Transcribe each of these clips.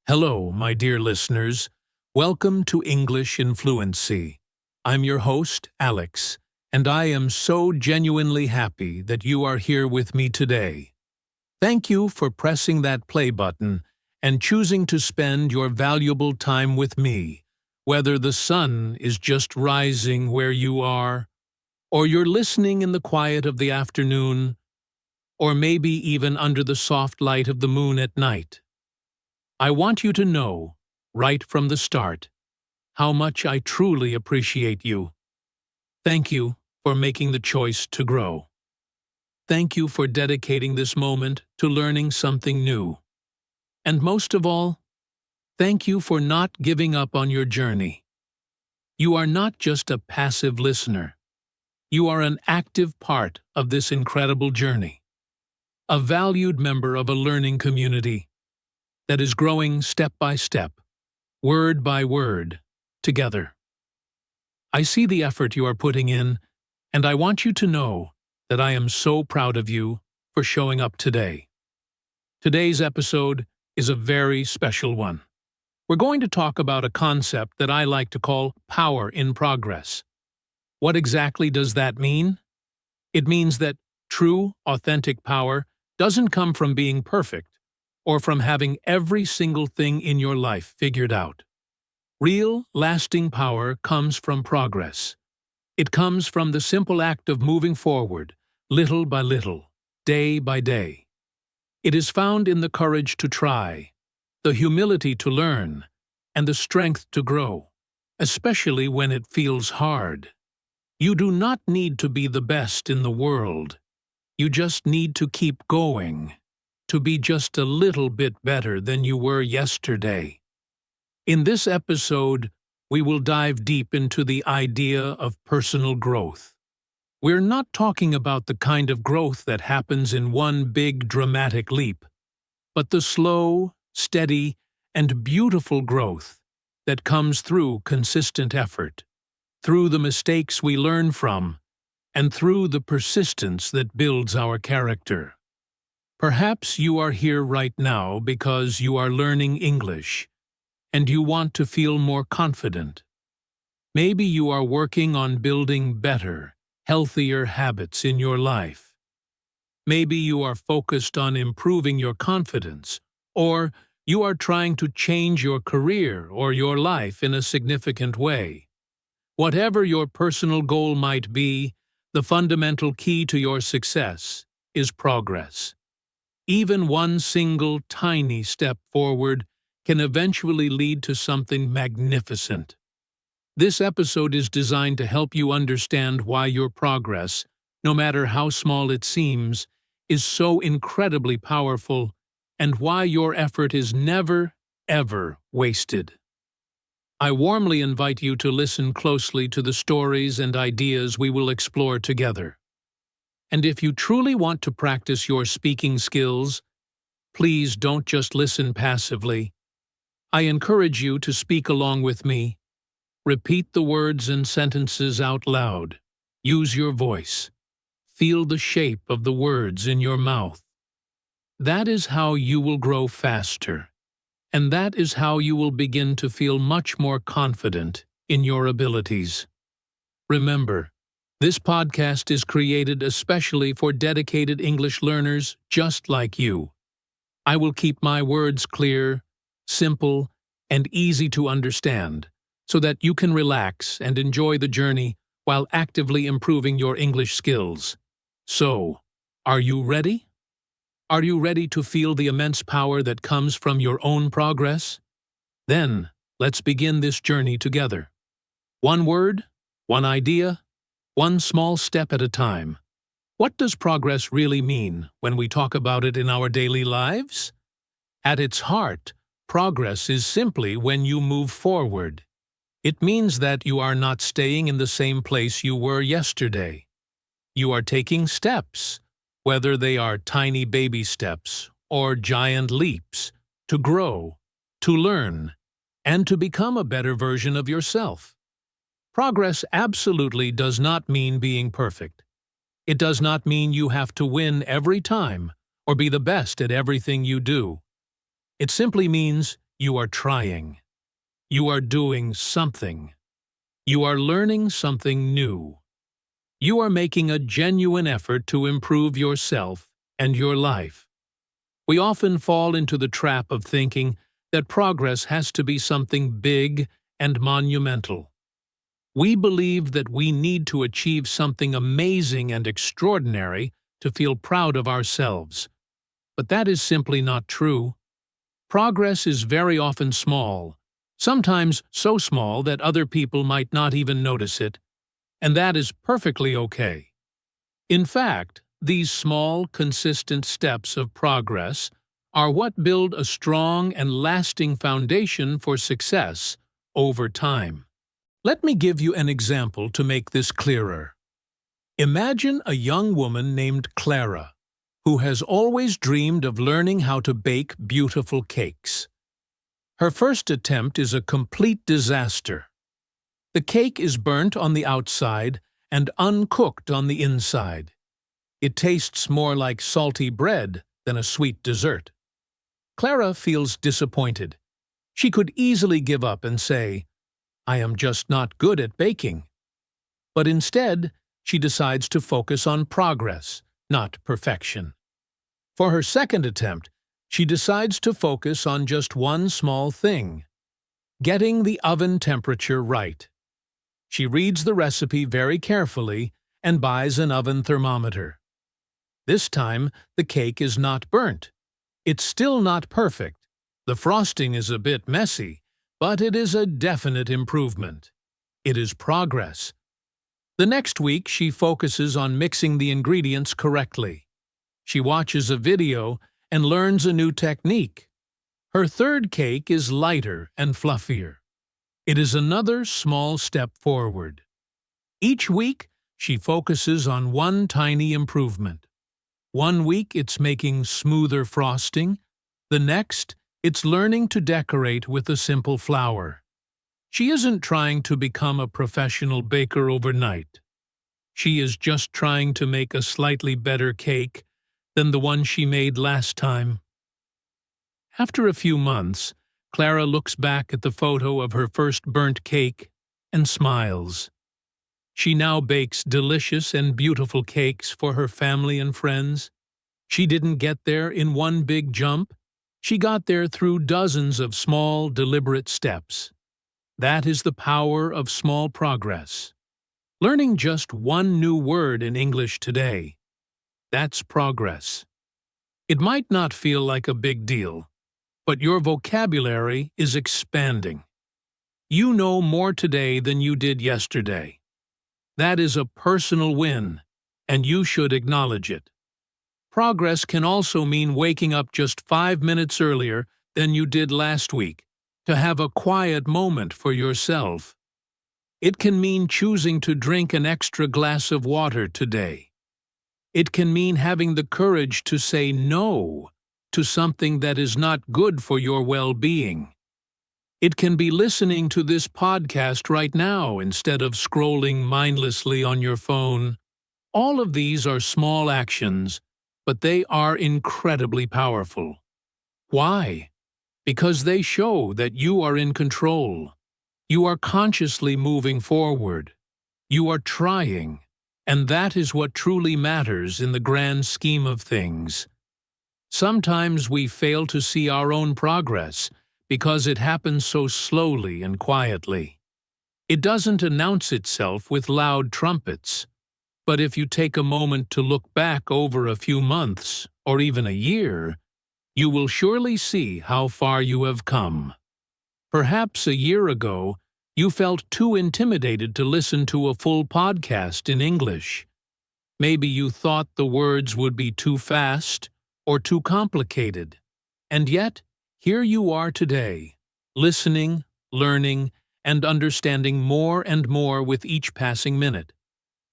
Hello, my dear listeners. Welcome to English in Fluency. I'm your host, Alex, and I am so genuinely happy that you are here with me today. Thank you for pressing that play button and choosing to spend your valuable time with me, whether the sun is just rising where you are, or you're listening in the quiet of the afternoon, or maybe even under the soft light of the moon at night. I want you to know, right from the start, how much I truly appreciate you. Thank you for making the choice to grow. Thank you for dedicating this moment to learning something new. And most of all, thank you for not giving up on your journey. You are not just a passive listener. You are an active part of this incredible journey, a valued member of a learning community that is growing step by step, word by word, together. I see the effort you are putting in, and I want you to know that I am so proud of you for showing up today. Today's episode is a very special one. We're going to talk about a concept that I like to call power in progress. What exactly does that mean? It means that true, authentic power doesn't come from being perfect, or from having every single thing in your life figured out. Real, lasting power comes from progress. It comes from the simple act of moving forward, little by little, day by day. It is found in the courage to try, the humility to learn, and the strength to grow, especially when it feels hard. You do not need to be the best in the world. You just need to keep going, to be just a little bit better than you were yesterday. In this episode, we will dive deep into the idea of personal growth. We're not talking about the kind of growth that happens in one big dramatic leap, but the slow, steady, and beautiful growth that comes through consistent effort, through the mistakes we learn from, and through the persistence that builds our character. Perhaps you are here right now because you are learning English, and you want to feel more confident. Maybe you are working on building better, healthier habits in your life. Maybe you are focused on improving your confidence, or you are trying to change your career or your life in a significant way. Whatever your personal goal might be, the fundamental key to your success is progress. Even one single tiny step forward can eventually lead to something magnificent. This episode is designed to help you understand why your progress, no matter how small it seems, is so incredibly powerful, and why your effort is never, ever wasted. I warmly invite you to listen closely to the stories and ideas we will explore together. And if you truly want to practice your speaking skills, please don't just listen passively. I encourage you to speak along with me. Repeat the words and sentences out loud. Use your voice. Feel the shape of the words in your mouth. That is how you will grow faster, and that is how you will begin to feel much more confident in your abilities. Remember, this podcast is created especially for dedicated English learners just like you. I will keep my words clear, simple, and easy to understand, so that you can relax and enjoy the journey while actively improving your English skills. So, are you ready? Are you ready to feel the immense power that comes from your own progress? Then, let's begin this journey together. One word, one idea, one small step at a time. What does progress really mean when we talk about it in our daily lives? At its heart, progress is simply when you move forward. It means that you are not staying in the same place you were yesterday. You are taking steps, whether they are tiny baby steps or giant leaps, to grow, to learn, and to become a better version of yourself. Progress absolutely does not mean being perfect. It does not mean you have to win every time or be the best at everything you do. It simply means You are trying. You are doing something. You are learning something new. You are making a genuine effort to improve yourself and your life. We often fall into the trap of thinking that progress has to be something big and monumental. We believe that we need to achieve something amazing and extraordinary to feel proud of ourselves. But that is simply not true. Progress is very often small, sometimes so small that other people might not even notice it, and that is perfectly okay. In fact, these small, consistent steps of progress are what build a strong and lasting foundation for success over time. Let me give you an example to make this clearer. Imagine a young woman named Clara, who has always dreamed of learning how to bake beautiful cakes. Her first attempt is a complete disaster. The cake is burnt on the outside and uncooked on the inside. It tastes more like salty bread than a sweet dessert. Clara feels disappointed. She could easily give up and say, "I am just not good at baking." But instead, she decides to focus on progress, not perfection. For her second attempt, she decides to focus on just one small thing: getting the oven temperature right. She reads the recipe very carefully and buys an oven thermometer. This time, the cake is not burnt. It's still not perfect. The frosting is a bit messy, but it is a definite improvement. It is progress. The next week, she focuses on mixing the ingredients correctly. She watches a video and learns a new technique. Her third cake is lighter and fluffier. It is another small step forward. Each week, she focuses on one tiny improvement. One week it's making smoother frosting. The next, it's learning to decorate with a simple flower. She isn't trying to become a professional baker overnight. She is just trying to make a slightly better cake than the one she made last time. After a few months, Clara looks back at the photo of her first burnt cake and smiles. She now bakes delicious and beautiful cakes for her family and friends. She didn't get there in one big jump. She got there through dozens of small, deliberate steps. That is the power of small progress. Learning just one new word in English today, that's progress. It might not feel like a big deal, but your vocabulary is expanding. You know more today than you did yesterday. That is a personal win, and you should acknowledge it. Progress can also mean waking up just 5 minutes earlier than you did last week, to have a quiet moment for yourself. It can mean choosing to drink an extra glass of water today. It can mean having the courage to say no to something that is not good for your well-being. It can be listening to this podcast right now instead of scrolling mindlessly on your phone. All of these are small actions, but they are incredibly powerful. Why? Because they show that you are in control. You are consciously moving forward. You are trying, and that is what truly matters in the grand scheme of things. Sometimes we fail to see our own progress because it happens so slowly and quietly. It doesn't announce itself with loud trumpets. But if you take a moment to look back over a few months, or even a year, you will surely see how far you have come. Perhaps a year ago, you felt too intimidated to listen to a full podcast in English. Maybe you thought the words would be too fast or too complicated. And yet, here you are today, listening, learning, and understanding more and more with each passing minute.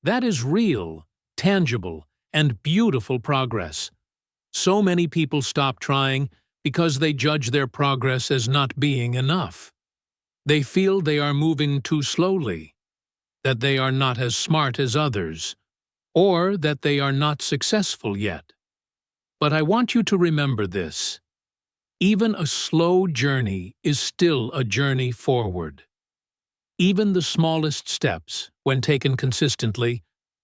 That is real, tangible, and beautiful progress. So many people stop trying because they judge their progress as not being enough. They feel they are moving too slowly, that they are not as smart as others, or that they are not successful yet. But I want you to remember this. Even a slow journey is still a journey forward. Even the smallest steps, when taken consistently,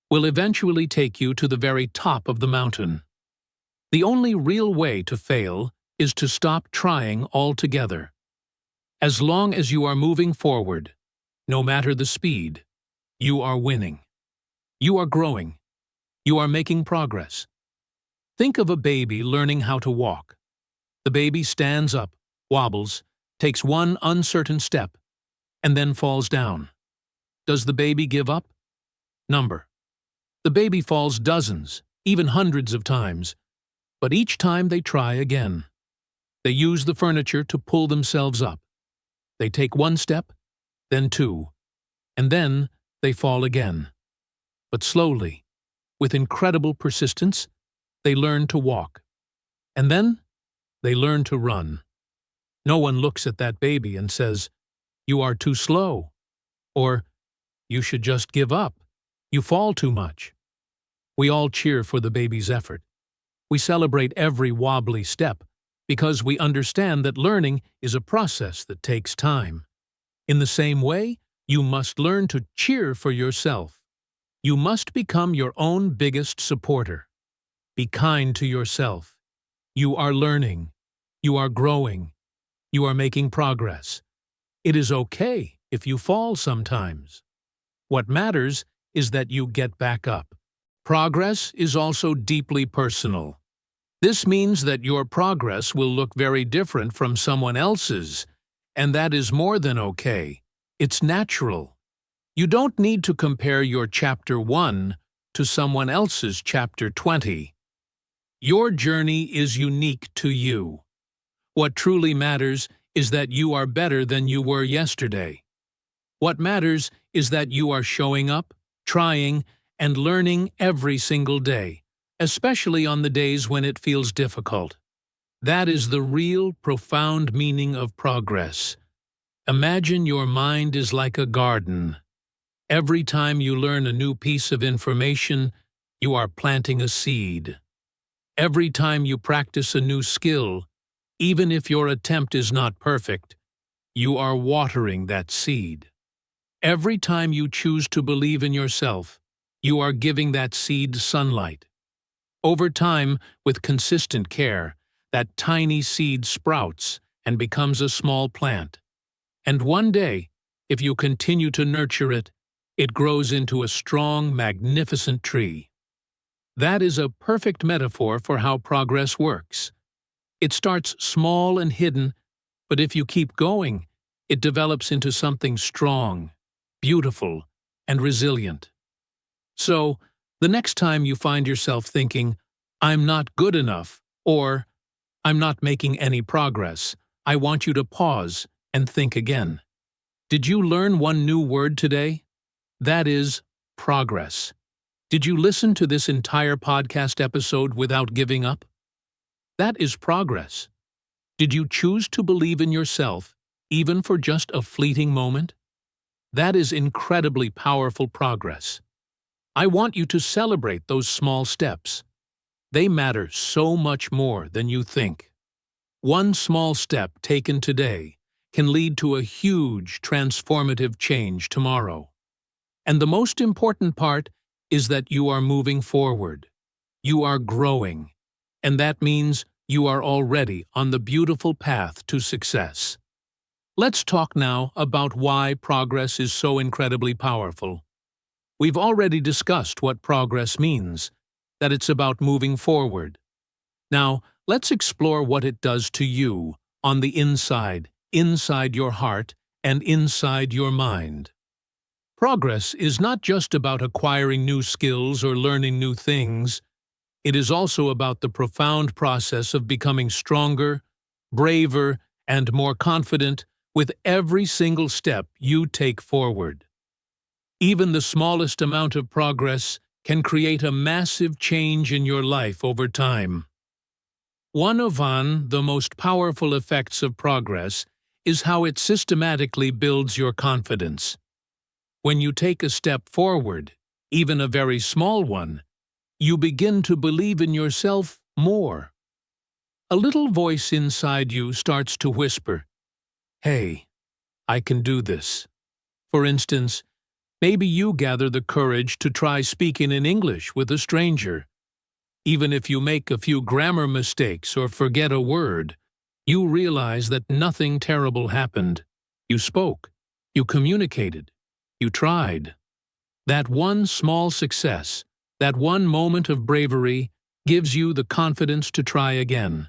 will eventually take you to the very top of the mountain. The only real way to fail is to stop trying altogether. As long as you are moving forward, no matter the speed, you are winning. You are growing. You are making progress. Think of a baby learning how to walk. The baby stands up, wobbles, takes one uncertain step, and then falls down. Does the baby give up? Number. The baby falls dozens, even hundreds of times, but each time they try again. They use the furniture to pull themselves up. They take one step, then two, and then they fall again. But slowly, with incredible persistence, they learn to walk. And then they learn to run. No one looks at that baby and says, "You are too slow," or "You should just give up. You fall too much." We all cheer for the baby's effort. We celebrate every wobbly step because we understand that learning is a process that takes time. In the same way, you must learn to cheer for yourself. You must become your own biggest supporter. Be kind to yourself. You are learning. You are growing. You are making progress. It is okay if you fall sometimes. What matters is that you get back up. Progress is also deeply personal. This means that your progress will look very different from someone else's, and that is more than okay. It's natural. You don't need to compare your Chapter 1 to someone else's Chapter 20. Your journey is unique to you. What truly matters is that you are better than you were yesterday. What matters is that you are showing up, trying, and learning every single day, especially on the days when it feels difficult. That is the real, profound meaning of progress. Imagine your mind is like a garden. Every time you learn a new piece of information, you are planting a seed. Every time you practice a new skill, even if your attempt is not perfect, you are watering that seed. Every time you choose to believe in yourself, you are giving that seed sunlight. Over time, with consistent care, that tiny seed sprouts and becomes a small plant. And one day, if you continue to nurture it, it grows into a strong, magnificent tree. That is a perfect metaphor for how progress works. It starts small and hidden, but if you keep going, it develops into something strong, beautiful, and resilient. So, the next time you find yourself thinking, "I'm not good enough," or "I'm not making any progress," I want you to pause and think again. Did you learn one new word today? That is progress. Did you listen to this entire podcast episode without giving up? That is progress. Did you choose to believe in yourself, even for just a fleeting moment? That is incredibly powerful progress. I want you to celebrate those small steps. They matter so much more than you think. One small step taken today can lead to a huge transformative change tomorrow. And the most important part is that you are moving forward. You are growing, and that means you are already on the beautiful path to success. Let's talk now about why progress is so incredibly powerful. We've already discussed what progress means, that it's about moving forward. Now, let's explore what it does to you on the inside your heart, and inside your mind. Progress is not just about acquiring new skills or learning new things. It is also about the profound process of becoming stronger, braver, and more confident with every single step you take forward. Even the smallest amount of progress can create a massive change in your life over time. One of the most powerful effects of progress is how it systematically builds your confidence. When you take a step forward, even a very small one, you begin to believe in yourself more. A little voice inside you starts to whisper, "Hey, I can do this." For instance, maybe you gather the courage to try speaking in English with a stranger. Even if you make a few grammar mistakes or forget a word, you realize that nothing terrible happened. You spoke, you communicated, you tried. That one small success, that one moment of bravery, gives you the confidence to try again.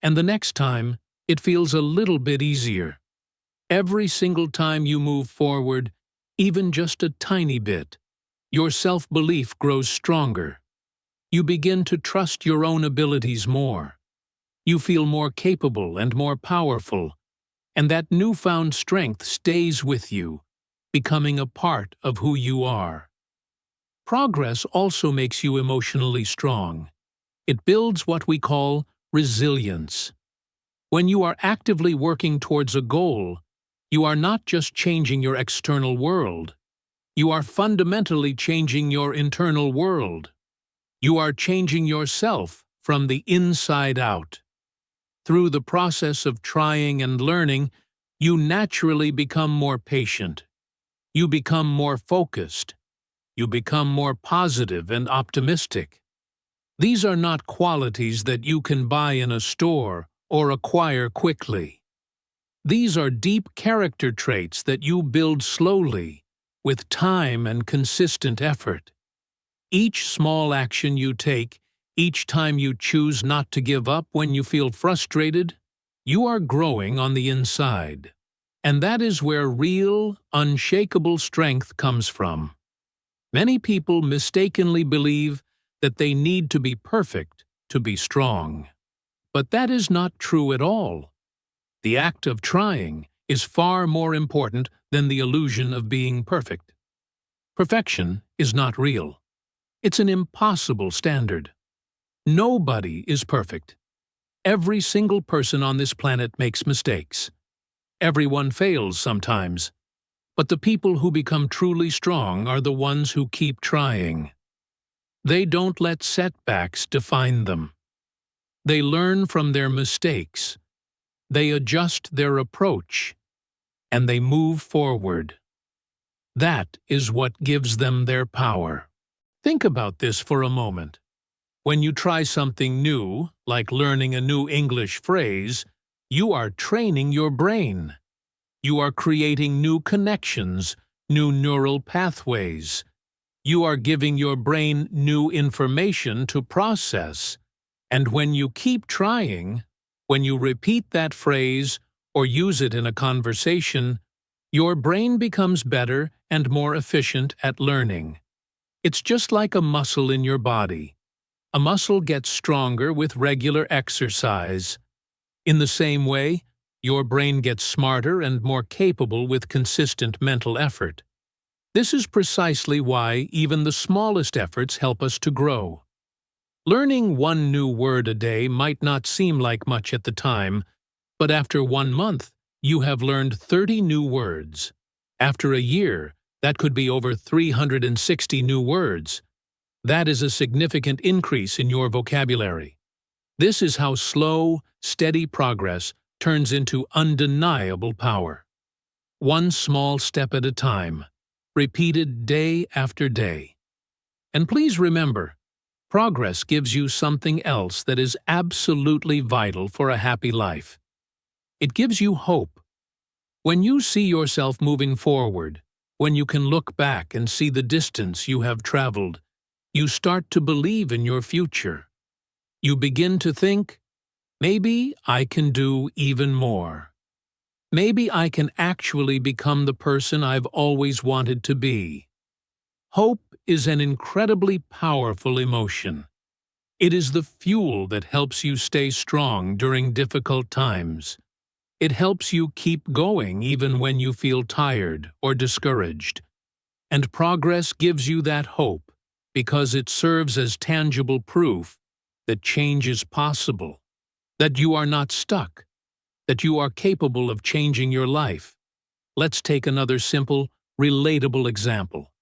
And the next time, it feels a little bit easier. Every single time you move forward, even just a tiny bit, your self-belief grows stronger. You begin to trust your own abilities more. You feel more capable and more powerful, and that newfound strength stays with you, becoming a part of who you are. Progress also makes you emotionally strong. It builds what we call resilience. When you are actively working towards a goal, you are not just changing your external world. You are fundamentally changing your internal world. You are changing yourself from the inside out. Through the process of trying and learning, you naturally become more patient. You become more focused. You become more positive and optimistic. These are not qualities that you can buy in a store or acquire quickly. These are deep character traits that you build slowly, with time and consistent effort. Each small action you take, each time you choose not to give up when you feel frustrated, you are growing on the inside. And that is where real, unshakable strength comes from. Many people mistakenly believe that they need to be perfect to be strong. But that is not true at all. The act of trying is far more important than the illusion of being perfect. Perfection is not real. It's an impossible standard. Nobody is perfect. Every single person on this planet makes mistakes. Everyone fails sometimes. But the people who become truly strong are the ones who keep trying. They don't let setbacks define them. They learn from their mistakes. They adjust their approach. And they move forward. That is what gives them their power. Think about this for a moment. When you try something new, like learning a new English phrase, you are training your brain. You are creating new connections, new neural pathways. You are giving your brain new information to process. And when you keep trying, when you repeat that phrase or use it in a conversation, your brain becomes better and more efficient at learning. It's just like a muscle in your body. A muscle gets stronger with regular exercise. In the same way, your brain gets smarter and more capable with consistent mental effort. This is precisely why even the smallest efforts help us to grow. Learning one new word a day might not seem like much at the time, but after 1 month, you have learned 30 new words. After a year, that could be over 360 new words. That is a significant increase in your vocabulary. This is how slow, steady progress turns into undeniable power. One small step at a time, repeated day after day. And please remember, progress gives you something else that is absolutely vital for a happy life. It gives you hope. When you see yourself moving forward, when you can look back and see the distance you have traveled, you start to believe in your future. You begin to think, maybe I can do even more. Maybe I can actually become the person I've always wanted to be. Hope is an incredibly powerful emotion. It is the fuel that helps you stay strong during difficult times. It helps you keep going even when you feel tired or discouraged. And progress gives you that hope because it serves as tangible proof that change is possible, that you are not stuck, that you are capable of changing your life. Let's take another simple, relatable example.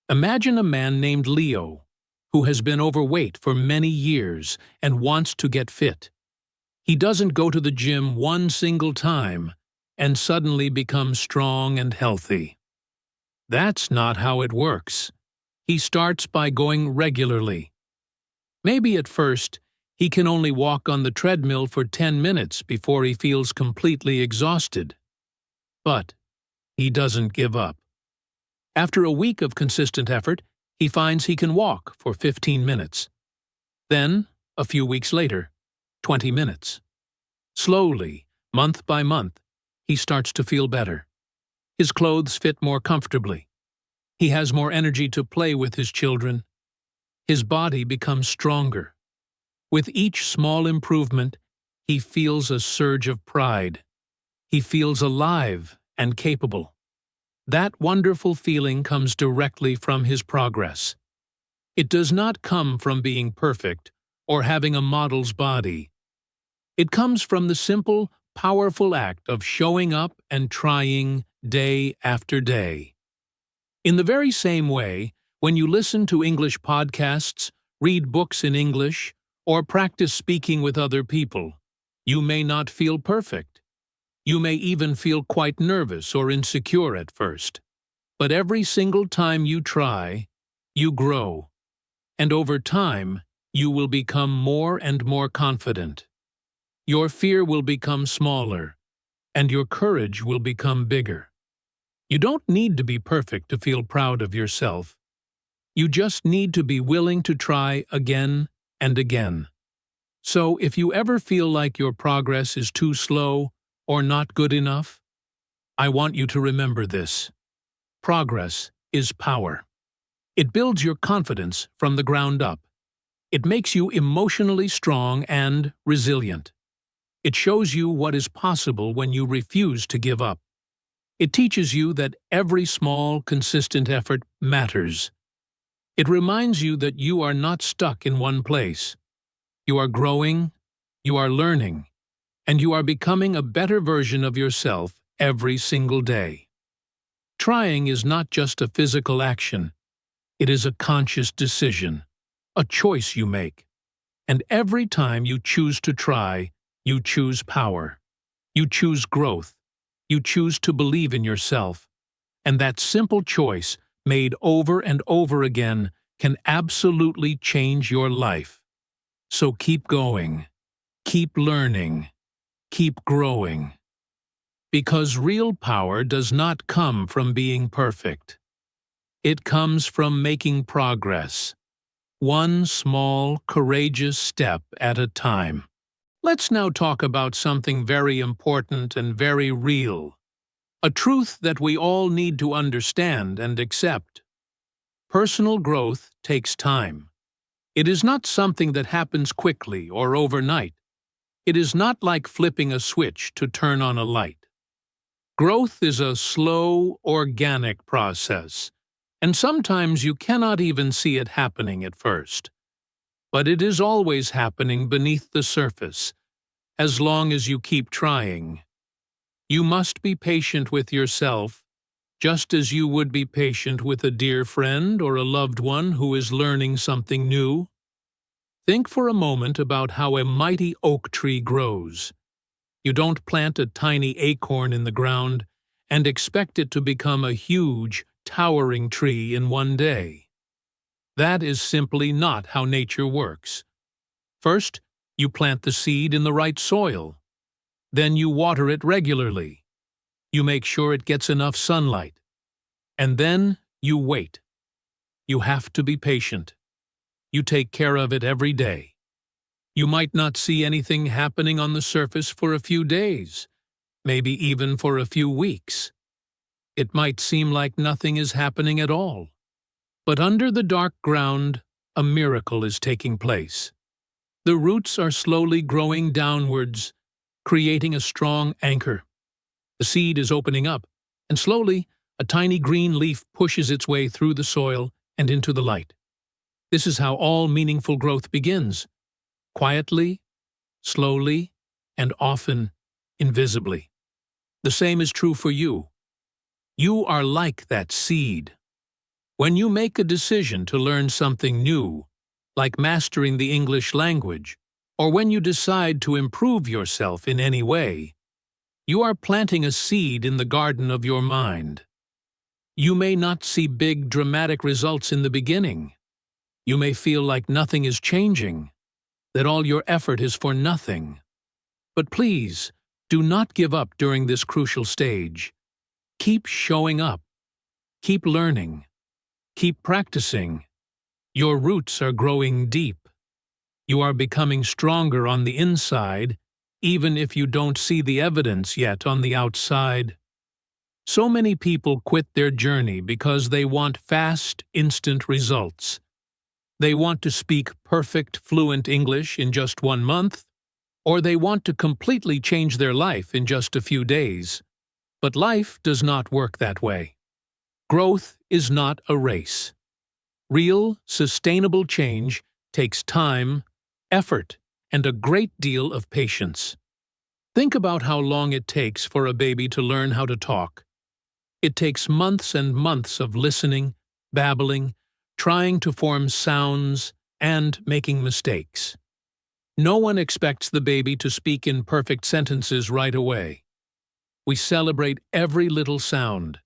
Imagine a man named Leo, who has been overweight for many years and wants to get fit. He doesn't go to the gym one single time and suddenly become strong and healthy. That's not how it works. He starts by going regularly. Maybe at first, he can only walk on the treadmill for 10 minutes before he feels completely exhausted. But he doesn't give up. After a week of consistent effort, he finds he can walk for 15 minutes. Then, a few weeks later, 20 minutes. Slowly, month by month, he starts to feel better. His clothes fit more comfortably. He has more energy to play with his children. His body becomes stronger. With each small improvement, he feels a surge of pride. He feels alive and capable. That wonderful feeling comes directly from his progress. It does not come from being perfect or having a model's body. It comes from the simple, powerful act of showing up and trying day after day. In the very same way, when you listen to English podcasts, read books in English, or practice speaking with other people, you may not feel perfect. You may even feel quite nervous or insecure at first. But every single time you try, you grow. And over time, you will become more and more confident. Your fear will become smaller, and your courage will become bigger. You don't need to be perfect to feel proud of yourself. You just need to be willing to try again and again. So if you ever feel like your progress is too slow or not good enough, I want you to remember this. Progress is power. It builds your confidence from the ground up. It makes you emotionally strong and resilient. It shows you what is possible when you refuse to give up. It teaches you that every small, consistent effort matters. It reminds you that you are not stuck in one place. You are growing, you are learning, and you are becoming a better version of yourself every single day. Trying is not just a physical action. It is a conscious decision, a choice you make. And every time you choose to try, you choose power. You choose growth. You choose to believe in yourself. And that simple choice, made over and over again, can absolutely change your life. So keep going. Keep learning. Keep growing. Because real power does not come from being perfect. It comes from making progress, one small, courageous step at a time. Let's now talk about something very important and very real, a truth that we all need to understand and accept. Personal growth takes time. It is not something that happens quickly or overnight. It is not like flipping a switch to turn on a light. Growth is a slow, organic process, and sometimes you cannot even see it happening at first. But it is always happening beneath the surface, as long as you keep trying. You must be patient with yourself, just as you would be patient with a dear friend or a loved one who is learning something new. Think for a moment about how a mighty oak tree grows. You don't plant a tiny acorn in the ground and expect it to become a huge, towering tree in one day. That is simply not how nature works. First, you plant the seed in the right soil. Then you water it regularly. You make sure it gets enough sunlight. And then you wait. You have to be patient. You take care of it every day. You might not see anything happening on the surface for a few days, maybe even for a few weeks. It might seem like nothing is happening at all. But under the dark ground, a miracle is taking place. The roots are slowly growing downwards, creating a strong anchor. The seed is opening up, and slowly, a tiny green leaf pushes its way through the soil and into the light. This is how all meaningful growth begins. Quietly, slowly, and often invisibly. The same is true for you. You are like that seed. When you make a decision to learn something new, like mastering the English language, or when you decide to improve yourself in any way, you are planting a seed in the garden of your mind. You may not see big, dramatic results in the beginning. You may feel like nothing is changing, that all your effort is for nothing. But please, do not give up during this crucial stage. Keep showing up. Keep learning. Keep practicing. Your roots are growing deep. You are becoming stronger on the inside, even if you don't see the evidence yet on the outside. So many people quit their journey because they want fast, instant results. They want to speak perfect, fluent English in just 1 month, or they want to completely change their life in just a few days. But life does not work that way. Growth is not a race. Real, sustainable change takes time, effort, and a great deal of patience. Think about how long it takes for a baby to learn how to talk. It takes months and months of listening, babbling, trying to form sounds, and making mistakes. No one expects the baby to speak in perfect sentences right away. We celebrate every little sound,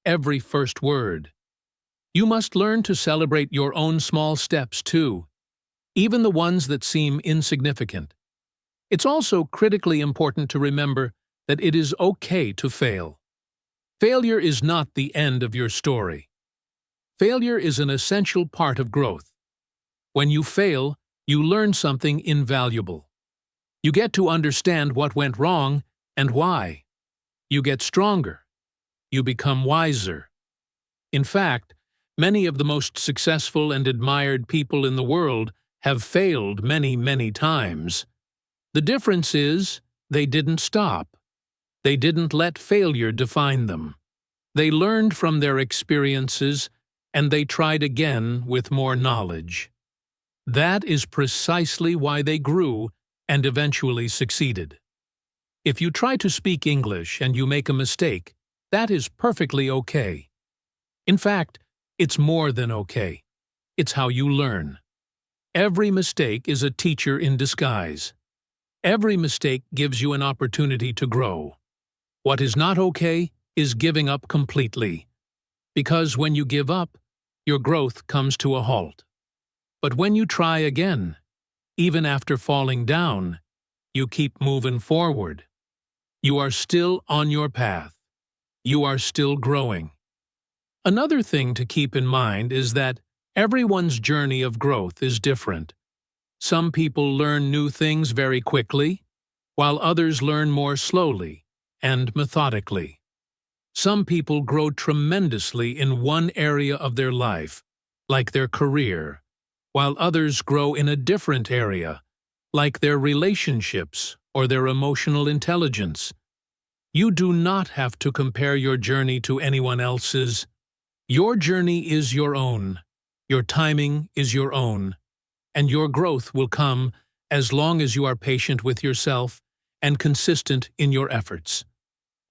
every first word. You must learn to celebrate your own small steps too, even the ones that seem insignificant. It's also critically important to remember that it is okay to fail. Failure is not the end of your story. Failure is an essential part of growth. When you fail, you learn something invaluable. You get to understand what went wrong and why. You get stronger. You become wiser. In fact, many of the most successful and admired people in the world have failed many, many times. The difference is, they didn't stop. They didn't let failure define them. They learned from their experiences, and they tried again with more knowledge. That is precisely why they grew and eventually succeeded. If you try to speak English and you make a mistake, that is perfectly okay. In fact, it's more than okay. It's how you learn. Every mistake is a teacher in disguise. Every mistake gives you an opportunity to grow. What is not okay is giving up completely. Because when you give up, your growth comes to a halt. But when you try again, even after falling down, you keep moving forward. You are still on your path. You are still growing. Another thing to keep in mind is that everyone's journey of growth is different. Some people learn new things very quickly, while others learn more slowly and methodically. Some people grow tremendously in one area of their life, like their career, while others grow in a different area, like their relationships or their emotional intelligence. You do not have to compare your journey to anyone else's. Your journey is your own, your timing is your own, and your growth will come as long as you are patient with yourself and consistent in your efforts.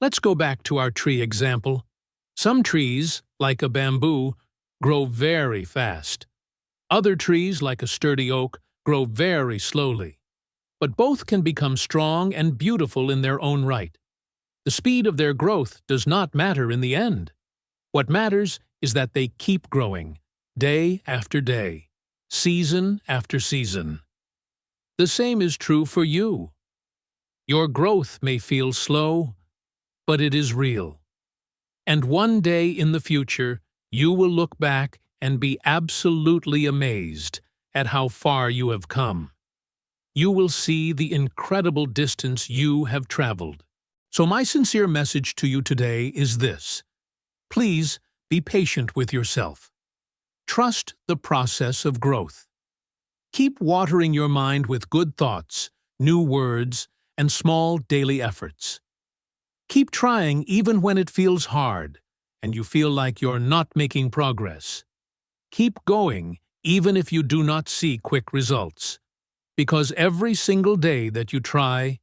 Let's go back to our tree example. Some trees, like a bamboo, grow very fast. Other trees, like a sturdy oak, grow very slowly. But both can become strong and beautiful in their own right. The speed of their growth does not matter in the end. What matters is that they keep growing, day after day, season after season. The same is true for you. Your growth may feel slow, but it is real. And one day in the future, you will look back and be absolutely amazed at how far you have come. You will see the incredible distance you have traveled. So my sincere message to you today is this: please be patient with yourself. Trust the process of growth. Keep watering your mind with good thoughts, new words, and small daily efforts. Keep trying even when it feels hard and you feel like you're not making progress. Keep going even if you do not see quick results, because every single day that you try,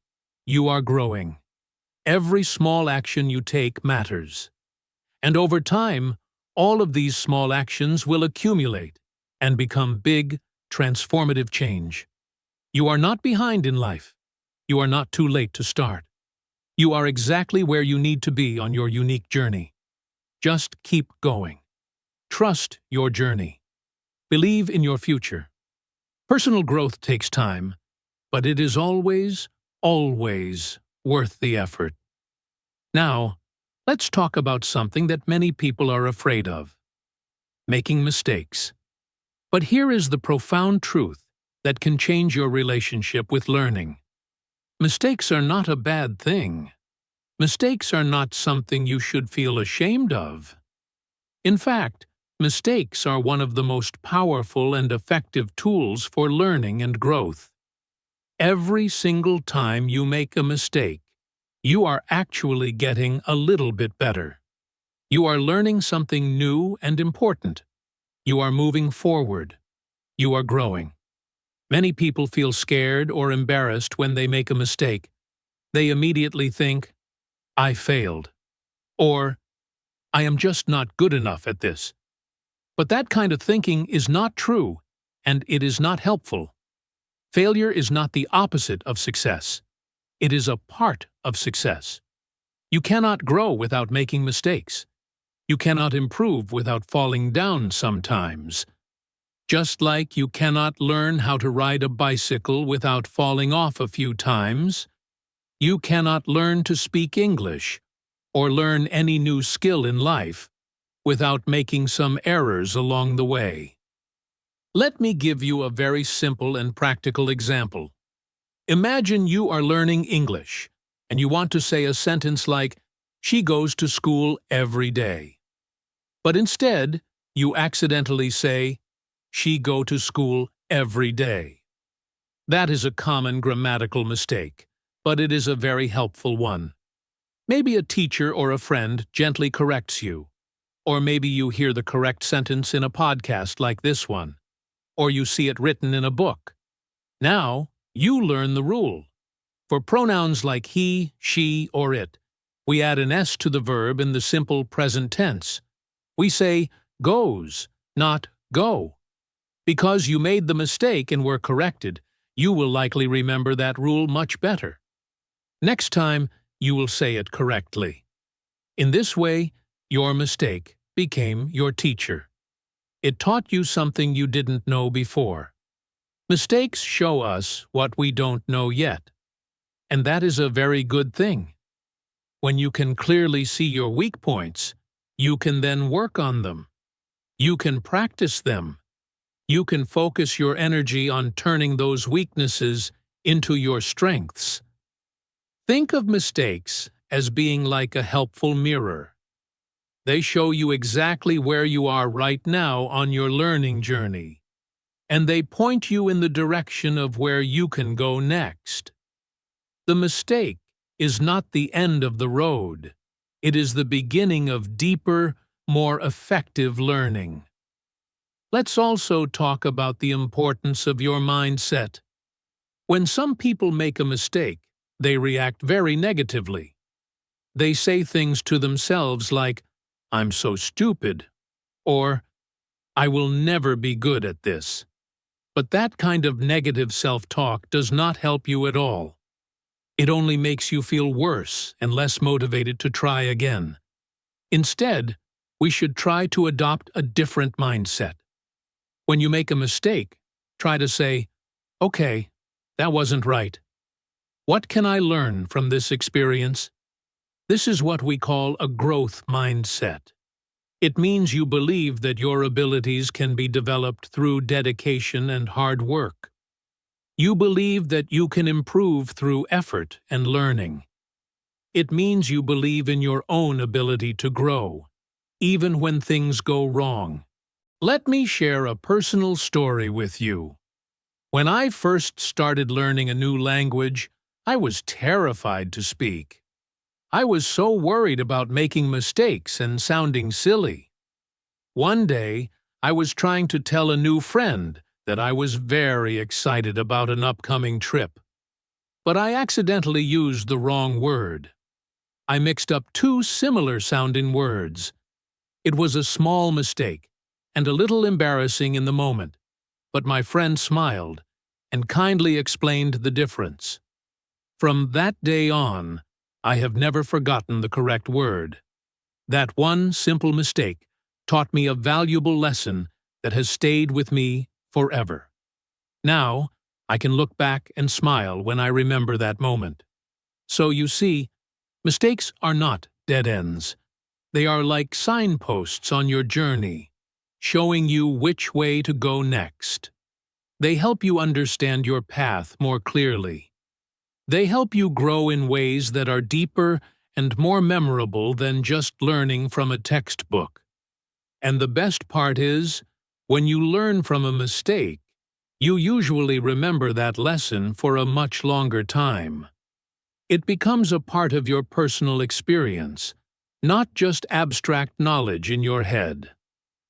you are growing. Every small action you take matters. And over time, all of these small actions will accumulate and become big, transformative change. You are not behind in life. You are not too late to start. You are exactly where you need to be on your unique journey. Just keep going. Trust your journey. Believe in your future. Personal growth takes time, but it is always, always worth the effort. Now, let's talk about something that many people are afraid of: making mistakes. But here is the profound truth that can change your relationship with learning. Mistakes are not a bad thing. Mistakes are not something you should feel ashamed of. In fact, mistakes are one of the most powerful and effective tools for learning and growth. Every single time you make a mistake, you are actually getting a little bit better. You are learning something new and important. You are moving forward. You are growing. Many people feel scared or embarrassed when they make a mistake. They immediately think, "I failed," or "I am just not good enough at this." But that kind of thinking is not true, and it is not helpful. Failure is not the opposite of success. It is a part of success. You cannot grow without making mistakes. You cannot improve without falling down sometimes. Just like you cannot learn how to ride a bicycle without falling off a few times, you cannot learn to speak English or learn any new skill in life without making some errors along the way. Let me give you a very simple and practical example. Imagine you are learning English, and you want to say a sentence like, "She goes to school every day." But instead, you accidentally say, "She go to school every day." That is a common grammatical mistake, but it is a very helpful one. Maybe a teacher or a friend gently corrects you, or maybe you hear the correct sentence in a podcast like this one, or you see it written in a book. Now, you learn the rule. For pronouns like he, she, or it, we add an S to the verb in the simple present tense. We say goes, not go. Because you made the mistake and were corrected, you will likely remember that rule much better. Next time, you will say it correctly. In this way, your mistake became your teacher. It taught you something you didn't know before. Mistakes show us what we don't know yet, and that is a very good thing. When you can clearly see your weak points, you can then work on them. You can practice them. You can focus your energy on turning those weaknesses into your strengths. Think of mistakes as being like a helpful mirror. They show you exactly where you are right now on your learning journey, and they point you in the direction of where you can go next. The mistake is not the end of the road. It is the beginning of deeper, more effective learning. Let's also talk about the importance of your mindset. When some people make a mistake, they react very negatively. They say things to themselves like, "I'm so stupid," or "I will never be good at this." But that kind of negative self-talk does not help you at all. It only makes you feel worse and less motivated to try again. Instead, we should try to adopt a different mindset. When you make a mistake, try to say, "Okay, that wasn't right. What can I learn from this experience?" This is what we call a growth mindset. It means you believe that your abilities can be developed through dedication and hard work. You believe that you can improve through effort and learning. It means you believe in your own ability to grow, even when things go wrong. Let me share a personal story with you. When I first started learning a new language, I was terrified to speak. I was so worried about making mistakes and sounding silly. One day, I was trying to tell a new friend that I was very excited about an upcoming trip. But I accidentally used the wrong word. I mixed up two similar-sounding words. It was a small mistake, and a little embarrassing in the moment, but my friend smiled, and kindly explained the difference. From that day on, I have never forgotten the correct word. That one simple mistake taught me a valuable lesson that has stayed with me forever. Now, I can look back and smile when I remember that moment. So you see, mistakes are not dead ends. They are like signposts on your journey, showing you which way to go next. They help you understand your path more clearly. They help you grow in ways that are deeper and more memorable than just learning from a textbook. And the best part is, when you learn from a mistake, you usually remember that lesson for a much longer time. It becomes a part of your personal experience, not just abstract knowledge in your head.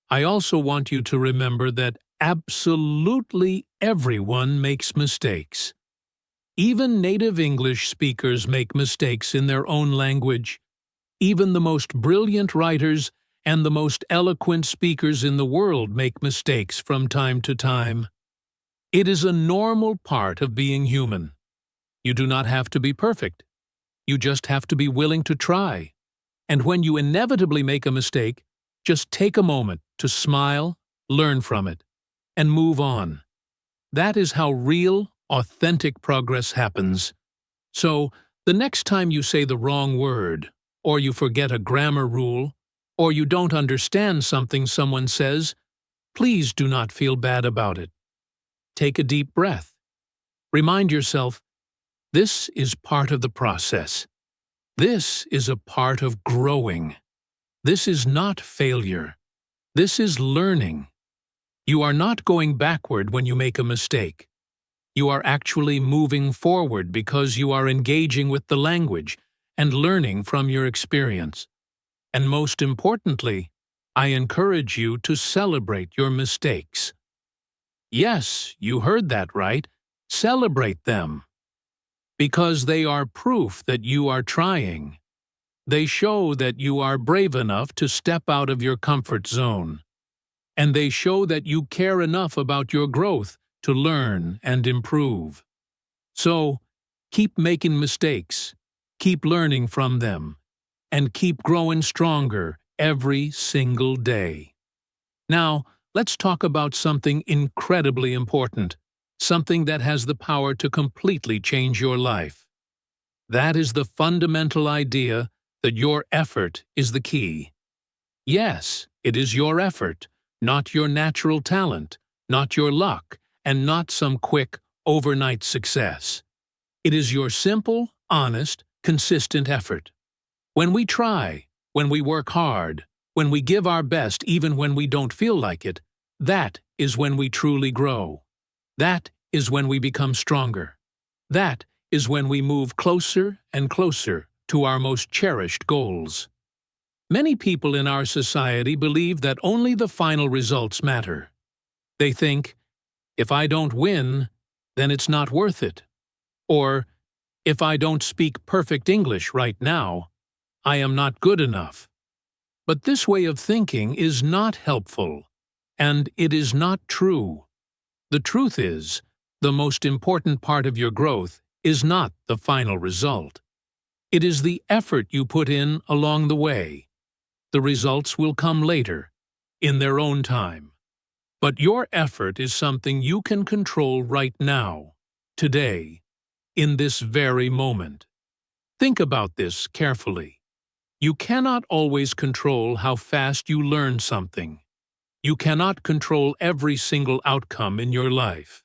I also want you to remember that absolutely everyone makes mistakes. Even native English speakers make mistakes in their own language. Even the most brilliant writers and the most eloquent speakers in the world make mistakes from time to time. It is a normal part of being human. You do not have to be perfect. You just have to be willing to try. And when you inevitably make a mistake, just take a moment to smile, learn from it, and move on. That is how real, authentic progress happens. So, the next time you say the wrong word, or you forget a grammar rule, or you don't understand something someone says, please do not feel bad about it. Take a deep breath. Remind yourself, this is part of the process. This is a part of growing. This is not failure. This is learning. You are not going backward when you make a mistake. You are actually moving forward because you are engaging with the language and learning from your experience. And most importantly, I encourage you to celebrate your mistakes. Yes, you heard that right. Celebrate them. Because they are proof that you are trying. They show that you are brave enough to step out of your comfort zone. And they show that you care enough about your growth to learn and improve. So, keep making mistakes, keep learning from them, and keep growing stronger every single day. Now, let's talk about something incredibly important, something that has the power to completely change your life. That is the fundamental idea that your effort is the key. Yes, it is your effort, not your natural talent, not your luck, and not some quick, overnight success. It is your simple, honest, consistent effort. When we try, when we work hard, when we give our best even when we don't feel like it, that is when we truly grow. That is when we become stronger. That is when we move closer and closer to our most cherished goals. Many people in our society believe that only the final results matter. They think, if I don't win, then it's not worth it. Or, if I don't speak perfect English right now, I am not good enough. But this way of thinking is not helpful, and it is not true. The truth is, the most important part of your growth is not the final result. It is the effort you put in along the way. The results will come later, in their own time. But your effort is something you can control right now, today, in this very moment. Think about this carefully. You cannot always control how fast you learn something. You cannot control every single outcome in your life.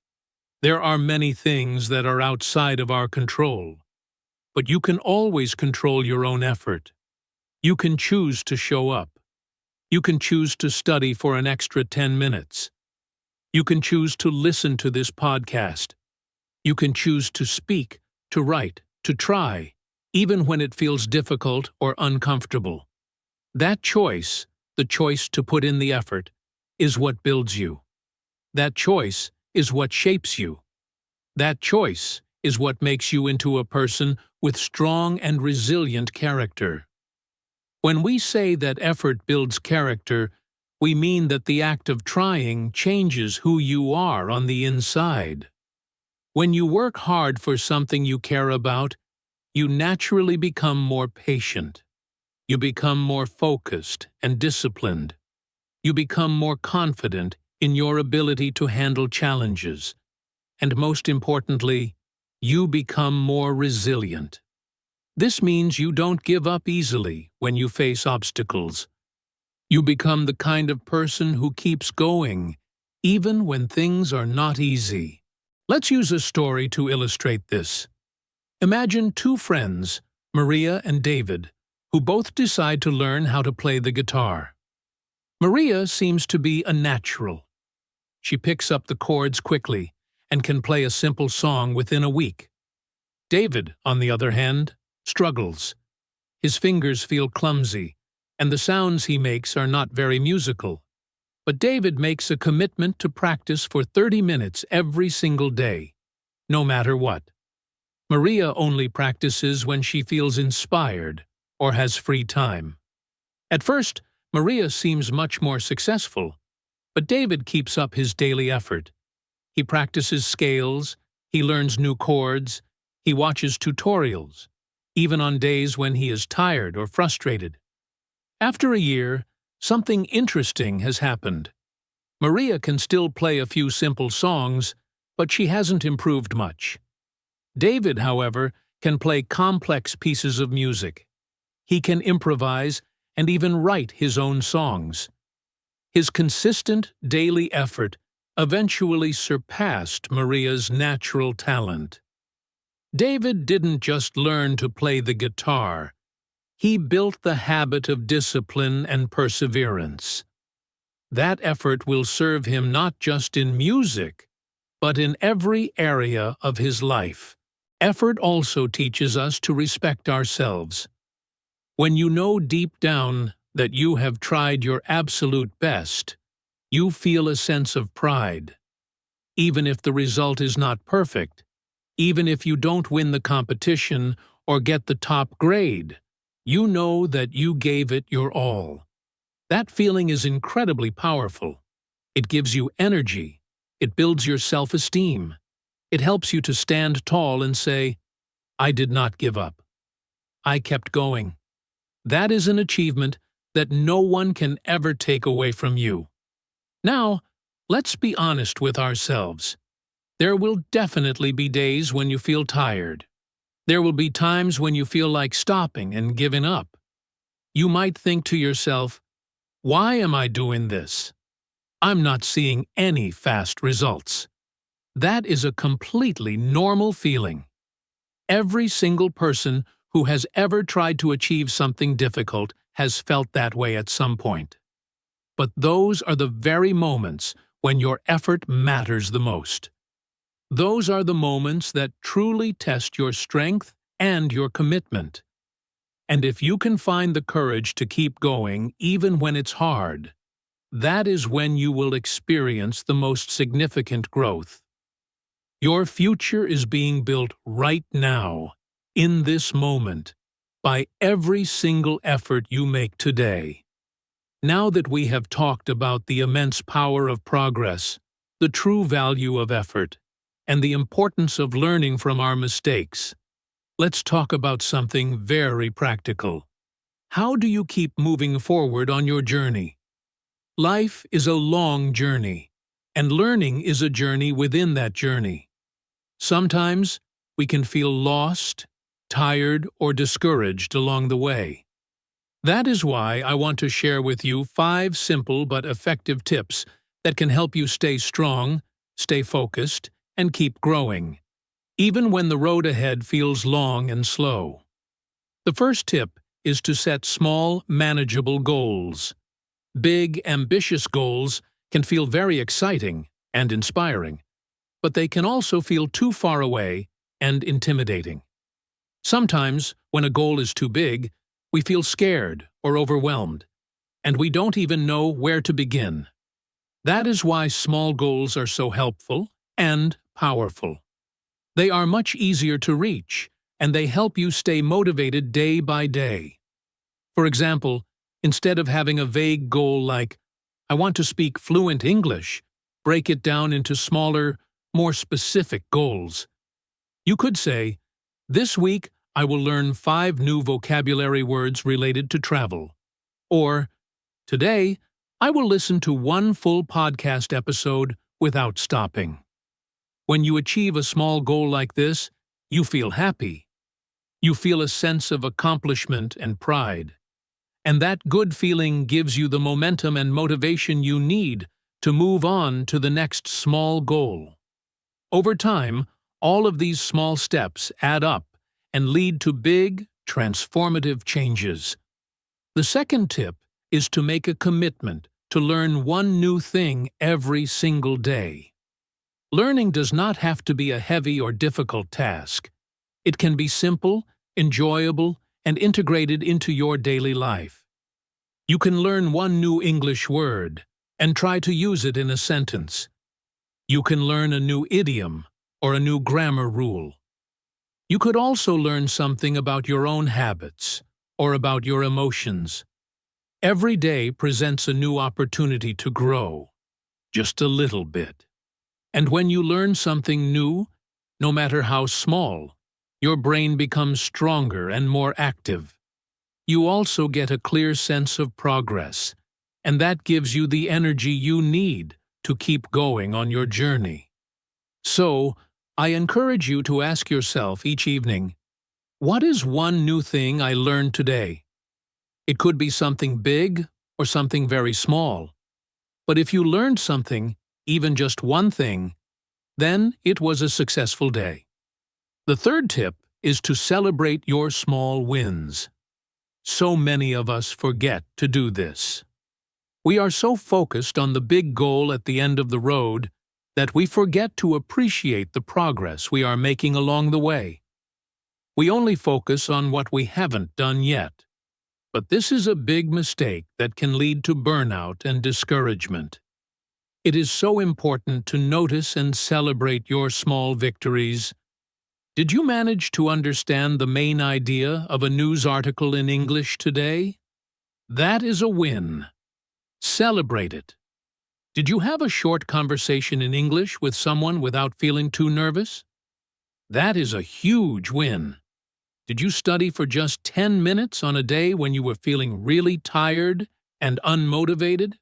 There are many things that are outside of our control. But you can always control your own effort. You can choose to show up. You can choose to study for an extra 10 minutes. You can choose to listen to this podcast. You can choose to speak, to write, to try, even when it feels difficult or uncomfortable. That choice, the choice to put in the effort, is what builds you. That choice is what shapes you. That choice is what makes you into a person with strong and resilient character. When we say that effort builds character, we mean that the act of trying changes who you are on the inside. When you work hard for something you care about, you naturally become more patient. You become more focused and disciplined. You become more confident in your ability to handle challenges. And most importantly, you become more resilient. This means you don't give up easily when you face obstacles. You become the kind of person who keeps going, even when things are not easy. Let's use a story to illustrate this. Imagine two friends, Maria and David, who both decide to learn how to play the guitar. Maria seems to be a natural. She picks up the chords quickly and can play a simple song within a week. David, on the other hand, struggles. His fingers feel clumsy, and the sounds he makes are not very musical. But David makes a commitment to practice for 30 minutes every single day, no matter what. Maria only practices when she feels inspired or has free time. At first, Maria seems much more successful, but David keeps up his daily effort. He practices scales, he learns new chords, he watches tutorials, even on days when he is tired or frustrated. After a year, something interesting has happened. Maria can still play a few simple songs, but she hasn't improved much. David, however, can play complex pieces of music. He can improvise and even write his own songs. His consistent daily effort eventually surpassed Maria's natural talent. David didn't just learn to play the guitar. He built the habit of discipline and perseverance. That effort will serve him not just in music, but in every area of his life. Effort also teaches us to respect ourselves. When you know deep down that you have tried your absolute best, you feel a sense of pride. Even if the result is not perfect, even if you don't win the competition or get the top grade, you know that you gave it your all. That feeling is incredibly powerful. It gives you energy. It builds your self-esteem. It helps you to stand tall and say, "I did not give up. I kept going." That is an achievement that no one can ever take away from you. Now, let's be honest with ourselves. There will definitely be days when you feel tired. There will be times when you feel like stopping and giving up. You might think to yourself, "Why am I doing this? I'm not seeing any fast results." That is a completely normal feeling. Every single person who has ever tried to achieve something difficult has felt that way at some point. But those are the very moments when your effort matters the most. Those are the moments that truly test your strength and your commitment. And if you can find the courage to keep going even when it's hard, that is when you will experience the most significant growth. Your future is being built right now, in this moment, by every single effort you make today. Now that we have talked about the immense power of progress, the true value of effort, and the importance of learning from our mistakes, let's talk about something very practical. How do you keep moving forward on your journey? Life is a long journey, and learning is a journey within that journey. Sometimes we can feel lost, tired, or discouraged along the way. That is why I want to share with you 5 simple but effective tips that can help you stay strong, stay focused, and keep growing, even when the road ahead feels long and slow. The first tip is to set small, manageable goals. Big, ambitious goals can feel very exciting and inspiring, but they can also feel too far away and intimidating. Sometimes, when a goal is too big, we feel scared or overwhelmed, and we don't even know where to begin. That is why small goals are so helpful and powerful. They are much easier to reach, and they help you stay motivated day by day. For example, instead of having a vague goal like, "I want to speak fluent English," break it down into smaller, more specific goals. You could say, "This week I will learn 5 new vocabulary words related to travel." Or, "Today I will listen to 1 full podcast episode without stopping." When you achieve a small goal like this, you feel happy. You feel a sense of accomplishment and pride. And that good feeling gives you the momentum and motivation you need to move on to the next small goal. Over time, all of these small steps add up and lead to big, transformative changes. The second tip is to make a commitment to learn 1 new thing every single day. Learning does not have to be a heavy or difficult task. It can be simple, enjoyable, and integrated into your daily life. You can learn 1 new English word and try to use it in a sentence. You can learn a new idiom or a new grammar rule. You could also learn something about your own habits or about your emotions. Every day presents a new opportunity to grow, just a little bit. And when you learn something new, no matter how small, your brain becomes stronger and more active. You also get a clear sense of progress, and that gives you the energy you need to keep going on your journey. So, I encourage you to ask yourself each evening, what is 1 new thing I learned today? It could be something big or something very small. But if you learned something, even just 1 thing, then it was a successful day. The third tip is to celebrate your small wins. So many of us forget to do this. We are so focused on the big goal at the end of the road that we forget to appreciate the progress we are making along the way. We only focus on what we haven't done yet. But this is a big mistake that can lead to burnout and discouragement. It is so important to notice and celebrate your small victories. Did you manage to understand the main idea of a news article in English today? That is a win. Celebrate it. Did you have a short conversation in English with someone without feeling too nervous? That is a huge win. Did you study for just 10 minutes on a day when you were feeling really tired and unmotivated?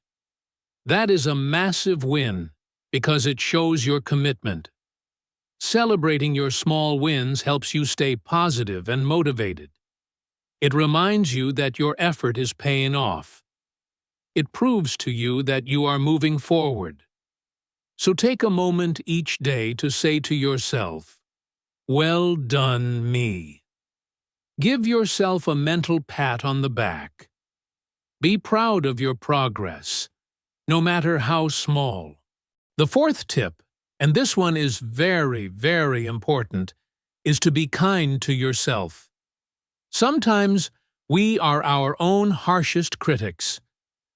That is a massive win because it shows your commitment. Celebrating your small wins helps you stay positive and motivated. It reminds you that your effort is paying off. It proves to you that you are moving forward. So take a moment each day to say to yourself, "Well done, me." Give yourself a mental pat on the back. Be proud of your progress, no matter how small. The fourth tip, and this one is very, very important, is to be kind to yourself. Sometimes we are our own harshest critics.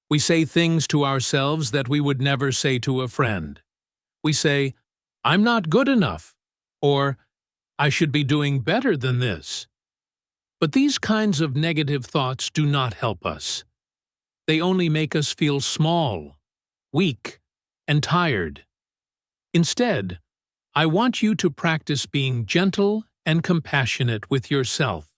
We say things to ourselves that we would never say to a friend. We say, "I'm not good enough," or "I should be doing better than this." But these kinds of negative thoughts do not help us. They only make us feel small, weak, and tired. Instead, I want you to practice being gentle and compassionate with yourself.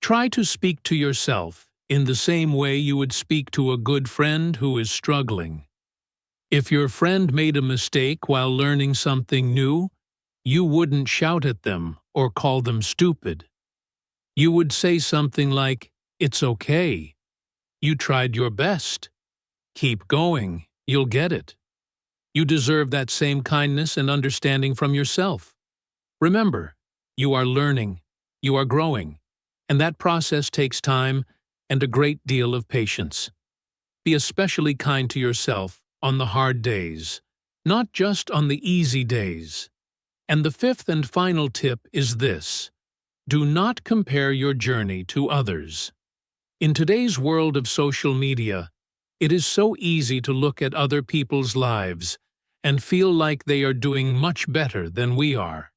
Try to speak to yourself in the same way you would speak to a good friend who is struggling. If your friend made a mistake while learning something new, you wouldn't shout at them or call them stupid. You would say something like, "It's okay. You tried your best. Keep going. You'll get it." You deserve that same kindness and understanding from yourself. Remember, you are learning, you are growing, and that process takes time and a great deal of patience. Be especially kind to yourself on the hard days, not just on the easy days. And the fifth and final tip is this: do not compare your journey to others. In today's world of social media, it is so easy to look at other people's lives and feel like they are doing much better than we are.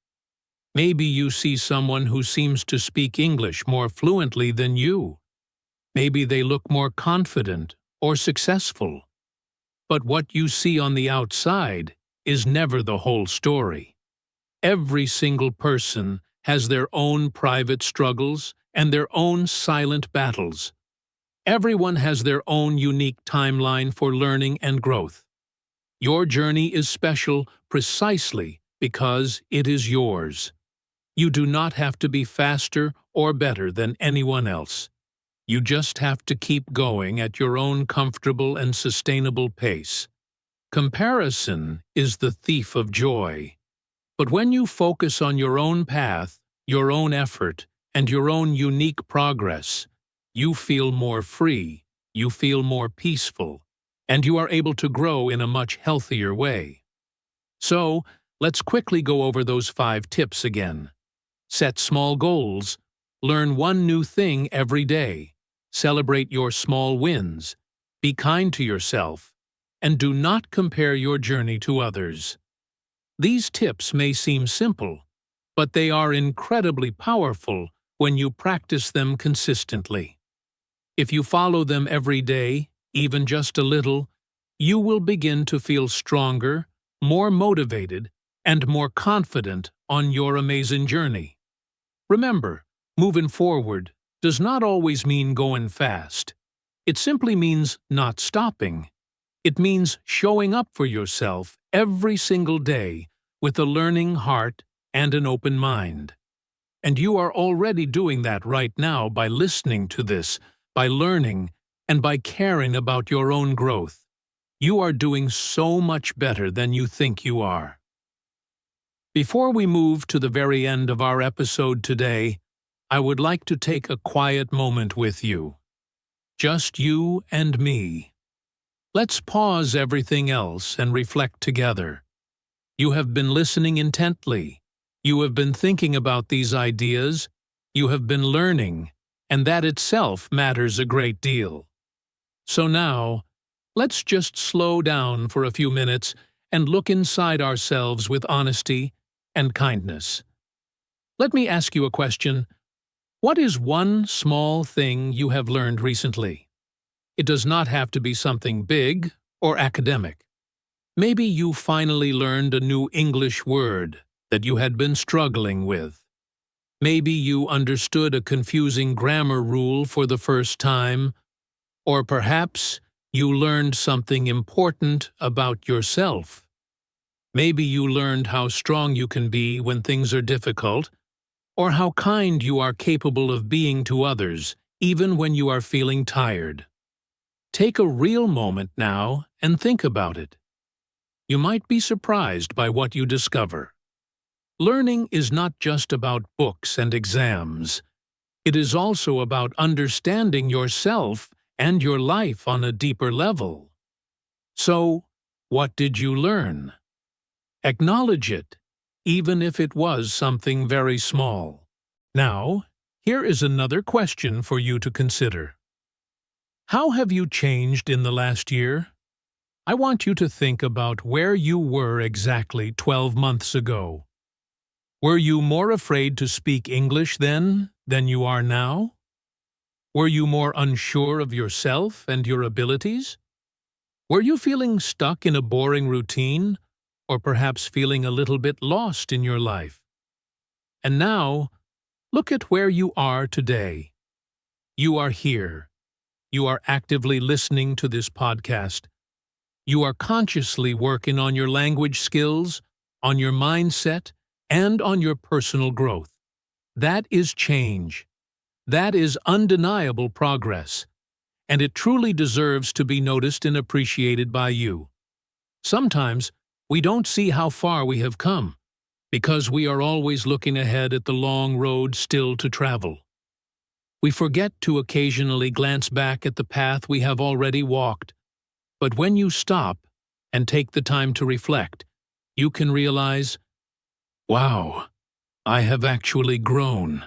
Maybe you see someone who seems to speak English more fluently than you. Maybe they look more confident or successful. But what you see on the outside is never the whole story. Every single person has their own private struggles and their own silent battles. Everyone has their own unique timeline for learning and growth. Your journey is special precisely because it is yours. You do not have to be faster or better than anyone else. You just have to keep going at your own comfortable and sustainable pace. Comparison is the thief of joy. But when you focus on your own path, your own effort, and your own unique progress, you feel more free, you feel more peaceful, and you are able to grow in a much healthier way. So, let's quickly go over those 5 tips again. Set small goals. Learn one new thing every day. Celebrate your small wins. Be kind to yourself. And do not compare your journey to others. These tips may seem simple, but they are incredibly powerful when you practice them consistently. If you follow them every day, even just a little, you will begin to feel stronger, more motivated, and more confident on your amazing journey. Remember, moving forward does not always mean going fast. It simply means not stopping. It means showing up for yourself every single day with a learning heart and an open mind. And you are already doing that right now by listening to this, by learning, and by caring about your own growth. You are doing so much better than you think you are. Before we move to the very end of our episode today, I would like to take a quiet moment with you. Just you and me. Let's pause everything else and reflect together. You have been listening intently. You have been thinking about these ideas. You have been learning, and that itself matters a great deal. So now, let's just slow down for a few minutes and look inside ourselves with honesty and kindness. Let me ask you a question. What is one small thing you have learned recently? It does not have to be something big or academic. Maybe you finally learned a new English word that you had been struggling with. Maybe you understood a confusing grammar rule for the first time, or perhaps you learned something important about yourself. Maybe you learned how strong you can be when things are difficult, or how kind you are capable of being to others, even when you are feeling tired. Take a real moment now and think about it. You might be surprised by what you discover. Learning is not just about books and exams. It is also about understanding yourself and your life on a deeper level. So, what did you learn? Acknowledge it, even if it was something very small. Now, here is another question for you to consider. How have you changed in the last year? I want you to think about where you were exactly 12 months ago. Were you more afraid to speak English then than you are now? Were you more unsure of yourself and your abilities? Were you feeling stuck in a boring routine, or perhaps feeling a little bit lost in your life? And now, look at where you are today. You are here. You are actively listening to this podcast. You are consciously working on your language skills, on your mindset, and on your personal growth. That is change. That is undeniable progress, and it truly deserves to be noticed and appreciated by you. Sometimes, we don't see how far we have come, because we are always looking ahead at the long road still to travel. We forget to occasionally glance back at the path we have already walked, but when you stop and take the time to reflect, you can realize, wow, I have actually grown.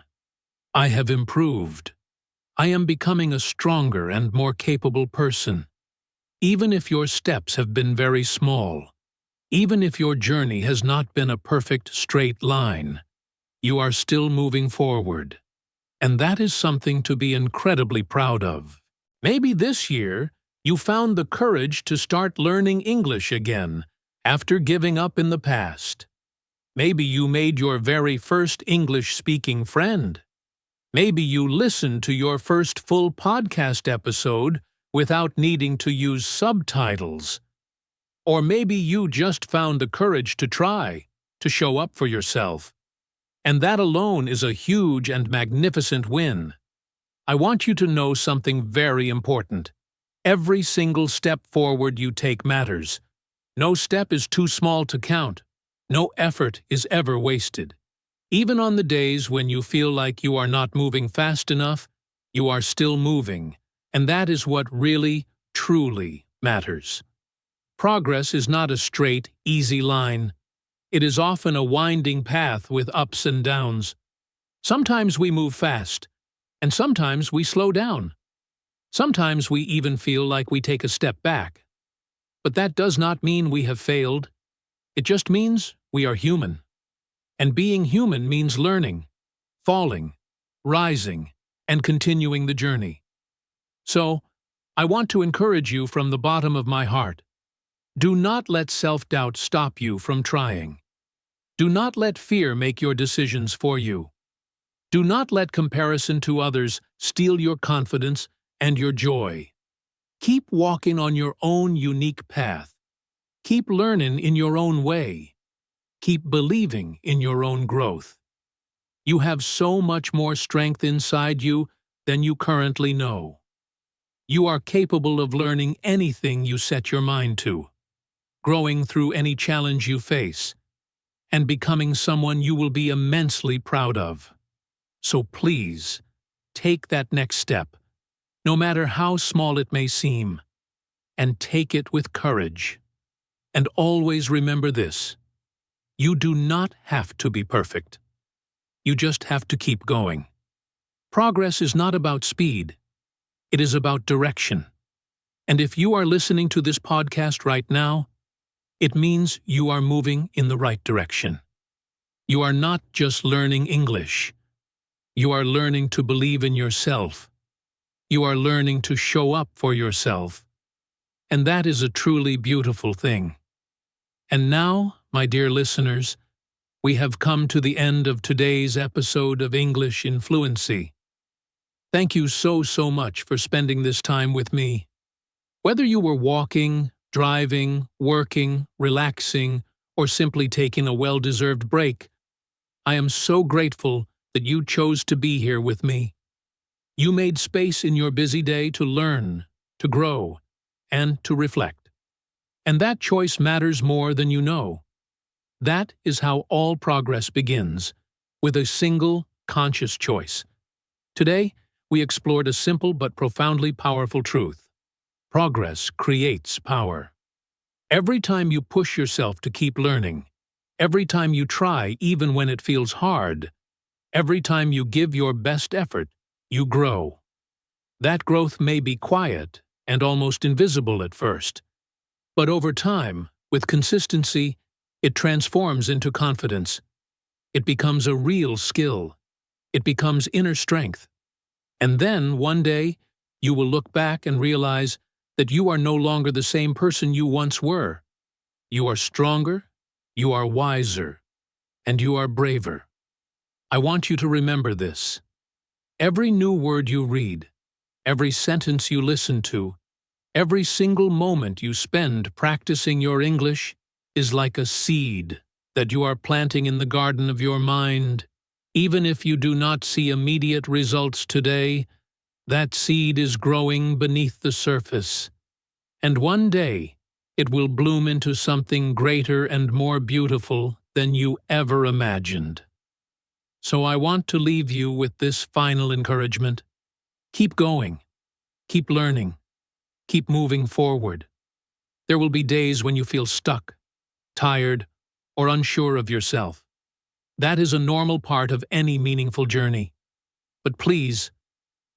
I have improved. I am becoming a stronger and more capable person. Even if your steps have been very small, even if your journey has not been a perfect straight line, you are still moving forward. And that is something to be incredibly proud of. Maybe this year, you found the courage to start learning English again after giving up in the past. Maybe you made your very first English-speaking friend. Maybe you listened to your first full podcast episode without needing to use subtitles. Or maybe you just found the courage to try, to show up for yourself. And that alone is a huge and magnificent win. I want you to know something very important. Every single step forward you take matters. No step is too small to count. No effort is ever wasted. Even on the days when you feel like you are not moving fast enough, you are still moving, and that is what really, truly matters. Progress is not a straight, easy line. It is often a winding path with ups and downs. Sometimes we move fast, and sometimes we slow down. Sometimes we even feel like we take a step back. But that does not mean we have failed. It just means we are human. And being human means learning, falling, rising, and continuing the journey. So, I want to encourage you from the bottom of my heart. Do not let self-doubt stop you from trying. Do not let fear make your decisions for you. Do not let comparison to others steal your confidence and your joy. Keep walking on your own unique path. Keep learning in your own way. Keep believing in your own growth. You have so much more strength inside you than you currently know. You are capable of learning anything you set your mind to, growing through any challenge you face, and becoming someone you will be immensely proud of. So please, take that next step, no matter how small it may seem, and take it with courage. And always remember this: you do not have to be perfect. You just have to keep going. Progress is not about speed. It is about direction. And if you are listening to this podcast right now, it means you are moving in the right direction. You are not just learning English. You are learning to believe in yourself. You are learning to show up for yourself. And that is a truly beautiful thing. And now, my dear listeners, we have come to the end of today's episode of English in Fluency. Thank you so much for spending this time with me. Whether you were walking, driving, working, relaxing, or simply taking a well-deserved break, I am so grateful that you chose to be here with me. You made space in your busy day to learn, to grow, and to reflect. And that choice matters more than you know. That is how all progress begins, with a single, conscious choice. Today, we explored a simple but profoundly powerful truth. Progress creates power. Every time you push yourself to keep learning, every time you try even when it feels hard, every time you give your best effort, you grow. That growth may be quiet and almost invisible at first, but over time, with consistency, it transforms into confidence. It becomes a real skill. It becomes inner strength. And then, one day, you will look back and realize that you are no longer the same person you once were. You are stronger, you are wiser, and you are braver. I want you to remember this. Every new word you read, every sentence you listen to, every single moment you spend practicing your English is like a seed that you are planting in the garden of your mind. Even if you do not see immediate results today, that seed is growing beneath the surface. And one day, it will bloom into something greater and more beautiful than you ever imagined. So I want to leave you with this final encouragement. Keep going. Keep learning. Keep moving forward. There will be days when you feel stuck, tired, or unsure of yourself. That is a normal part of any meaningful journey. But please,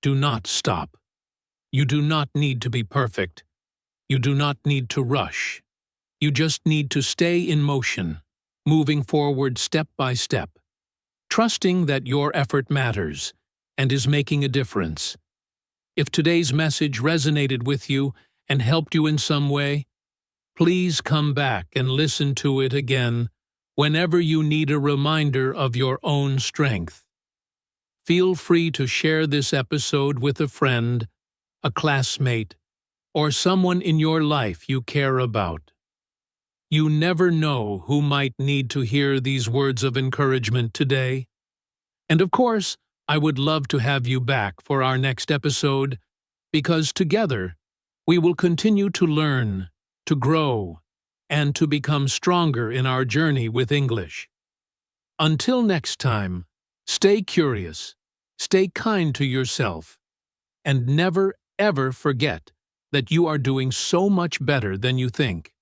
do not stop. You do not need to be perfect. You do not need to rush. You just need to stay in motion, moving forward step by step, trusting that your effort matters and is making a difference. If today's message resonated with you and helped you in some way, Please come back and listen to it again whenever you need a reminder of your own strength. Feel free to share this episode with a friend, a classmate, or someone in your life you care about. You never know who might need to hear these words of encouragement today. And of course, I would love to have you back for our next episode, because together we will continue to learn, to grow, and to become stronger in our journey with English. Until next time, stay curious, stay kind to yourself, and never ever forget that you are doing so much better than you think.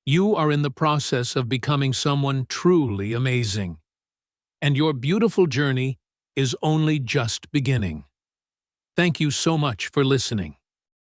You are in the process of becoming someone truly amazing, and your beautiful journey is only just beginning. Thank you so much for listening.